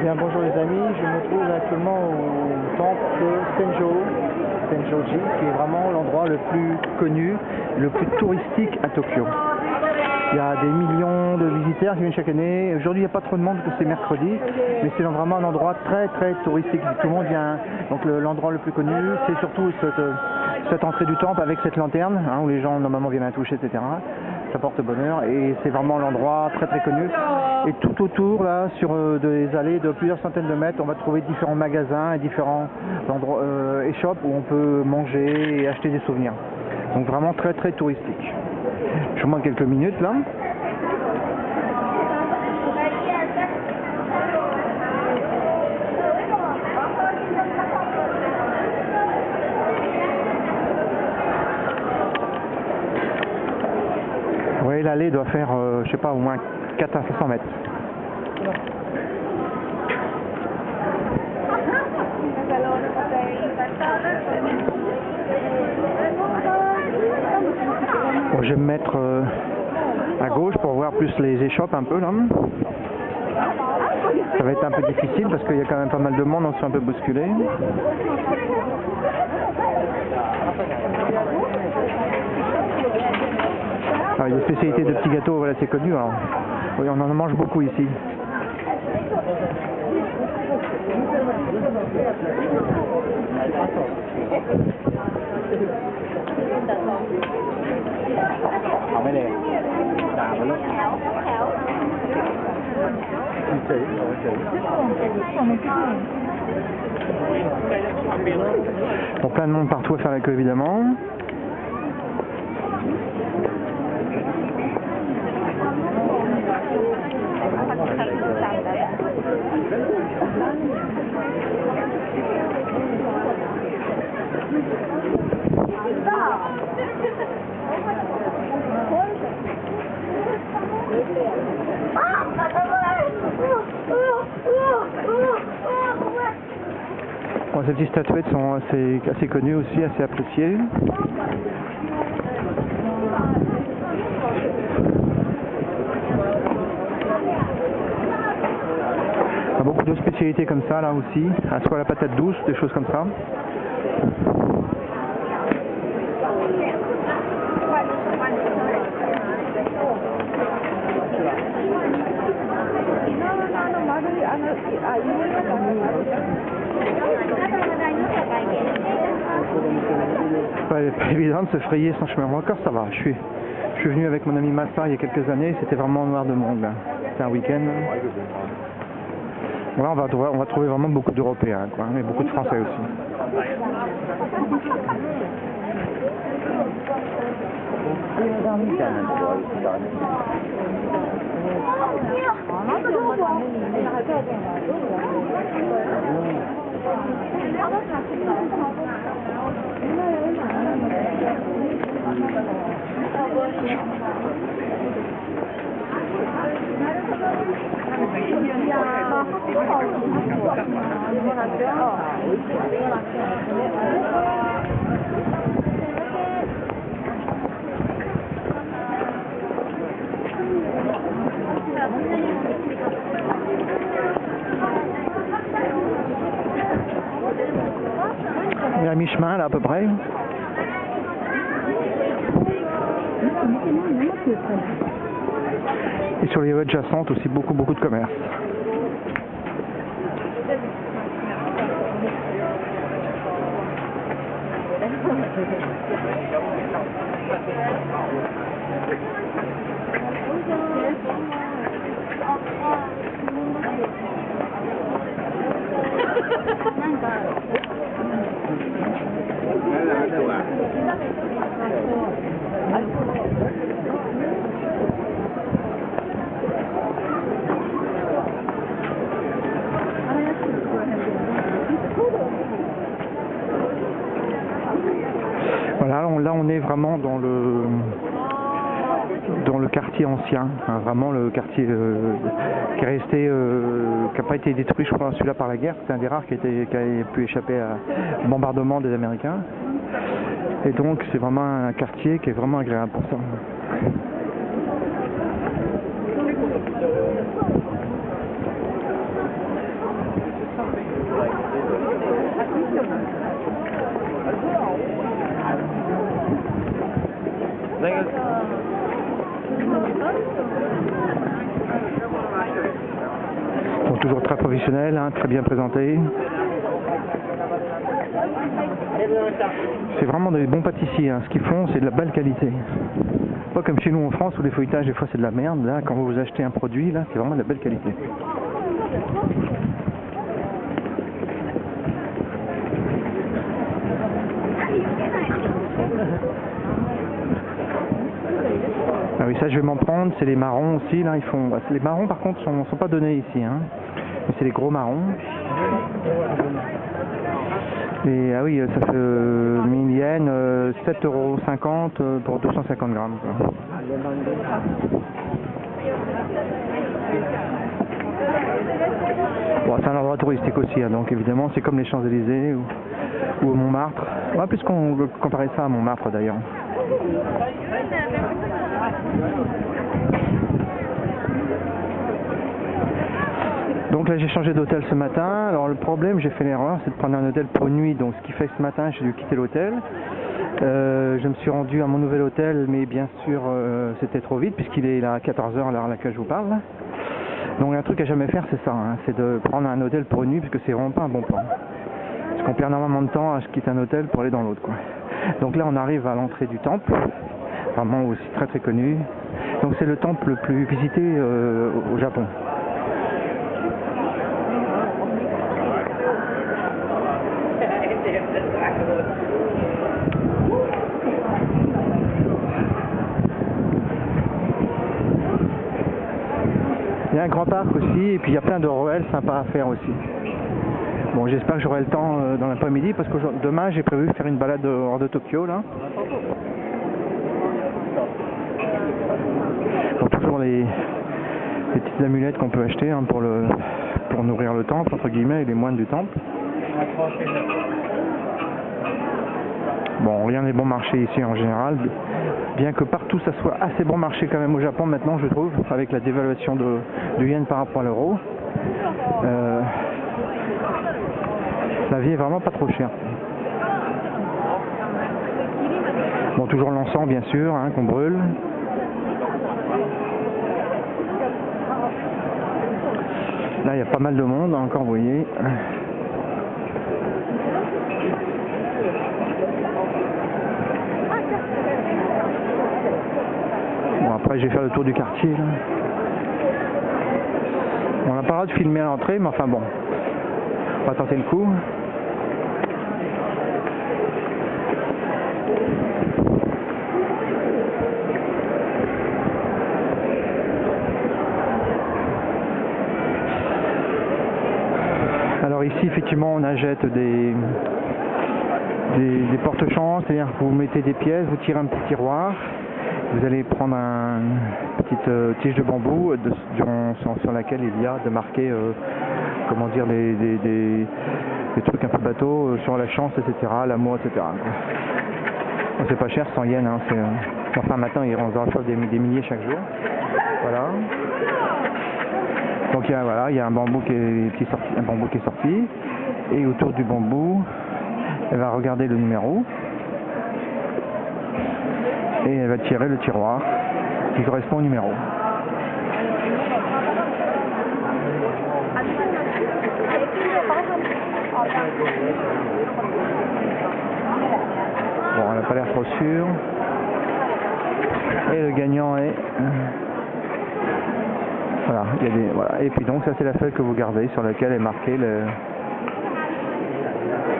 Bien, bonjour les amis, je me trouve actuellement au temple Senjoji, qui est vraiment l'endroit le plus connu, le plus touristique à Tokyo. Il y a des millions de visiteurs qui viennent chaque année. Aujourd'hui, il n'y a pas trop de monde parce que c'est mercredi, mais c'est vraiment un endroit très très touristique. Tout le monde vient. Donc l'endroit le plus connu, c'est surtout cette entrée du temple avec cette lanterne, où les gens normalement viennent à toucher, etc. Ça porte bonheur et c'est vraiment l'endroit très très connu. Et tout autour, là, sur des allées de plusieurs centaines de mètres, on va trouver différents magasins et différents endroits, échoppes où on peut manger et acheter des souvenirs. Donc vraiment très très touristique. Je vous montre quelques minutes là. Oui, l'allée doit faire, je sais pas, au moins 4 à 500 mètres. Bon, je vais me mettre à gauche pour voir plus les échoppes un peu là. Ça va être un peu difficile parce qu'il y a quand même pas mal de monde, on se fait un peu bousculer. Alors, il y a des spécialités de petits gâteaux, voilà, c'est connu. Alors. Oui, on en mange beaucoup ici. Bon, plein de monde partout à faire la queue évidemment. Bon, ces petites statuettes sont assez connues aussi, assez appréciées. Il y a beaucoup de spécialités comme ça là aussi, soit la patate douce, des choses comme ça. Pas évident de se frayer son chemin. Moi encore ça va. Je suis venu avec mon ami Massa il y a quelques années, c'était vraiment noir de monde. C'était un week-end. Bon, là on va trouver vraiment beaucoup d'Européens, quoi, et beaucoup de Français aussi. On est à mi-chemin là à peu près. Et sur les rues adjacentes aussi beaucoup de commerces. Voilà, là on est vraiment dans le quartier ancien, vraiment le quartier qui est resté, qui n'a pas été détruit, je crois, celui-là par la guerre. C'est un des rares qui a pu échapper au bombardement des Américains. Et donc c'est vraiment un quartier qui est vraiment agréable pour ça. toujours très professionnels, hein, très bien présentés. C'est vraiment des bons pâtissiers, hein. Ce qu'ils font, c'est de la belle qualité. Pas comme chez nous en France où les feuilletages des fois c'est de la merde. Là, quand vous achetez un produit, là, c'est vraiment de la belle qualité. Ah oui, ça je vais m'en prendre. C'est les marrons aussi. Là, ils font. Les marrons par contre sont pas donnés ici, hein. Mais c'est les gros marrons. Et ah oui, ça fait 1000 yens, 7,50 € pour 250 grammes. Quoi. Bon, c'est un endroit touristique aussi, hein, donc évidemment c'est comme les Champs-Élysées ou Montmartre. On va plus comparer ça à Montmartre d'ailleurs. Donc là j'ai changé d'hôtel ce matin. Alors le problème, j'ai fait l'erreur, c'est de prendre un hôtel pour une nuit. Donc ce qui fait que ce matin j'ai dû quitter l'hôtel. Je me suis rendu à mon nouvel hôtel, mais bien sûr c'était trop vite puisqu'il est là à 14 h à l'heure à laquelle je vous parle. Donc un truc à jamais faire, c'est ça, hein, c'est de prendre un hôtel pour une nuit parce que c'est vraiment pas un bon plan. Parce qu'on perd énormément de temps à quitter un hôtel pour aller dans l'autre, quoi. Donc là on arrive à l'entrée du temple, vraiment aussi très très connu. Donc c'est le temple le plus visité au Japon. Il y a un grand parc aussi, et puis il y a plein de ruelles sympas à faire aussi. Bon, j'espère que j'aurai le temps dans l'après-midi, parce que demain j'ai prévu de faire une balade hors de Tokyo, là. Donc toujours les petites amulettes qu'on peut acheter, hein, pour nourrir le temple, entre guillemets, et les moines du temple. Bon, rien n'est bon marché ici en général, bien que partout ça soit assez bon marché quand même au Japon maintenant, je trouve, avec la dévaluation du yen par rapport à l'euro. La vie est vraiment pas trop chère. Bon, toujours l'encens bien sûr, hein, qu'on brûle. Là il y a pas mal de monde encore, vous voyez. Bon, après je vais faire le tour du quartier là. On n'a pas le droit de filmer à l'entrée, mais enfin bon, on va tenter le coup. Alors ici effectivement on achète des porte-chances, c'est-à-dire que vous mettez des pièces, vous tirez un petit tiroir, vous allez prendre une petite tige de bambou sur laquelle il y a de marquer comment dire des trucs un peu bateaux sur la chance, etc., l'amour, etc. Bon, c'est pas cher, 100 yens, hein, enfin maintenant ils en reçoivent des milliers chaque jour. Voilà. Donc il y a un bambou qui est sorti, et autour du bambou, elle va regarder le numéro et elle va tirer le tiroir qui correspond au numéro. Bon, elle n'a pas l'air trop sûre. Et le gagnant est... Voilà, voilà. Et puis donc ça c'est la feuille que vous gardez sur laquelle est marqué le...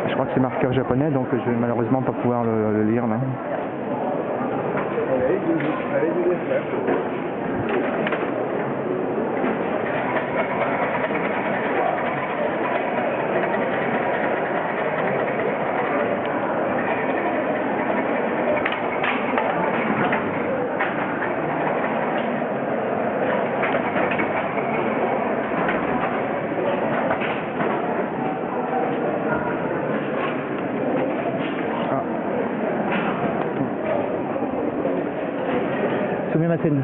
Je crois que c'est marqueur japonais, donc je vais malheureusement pas pouvoir le lire là. Sumimasen.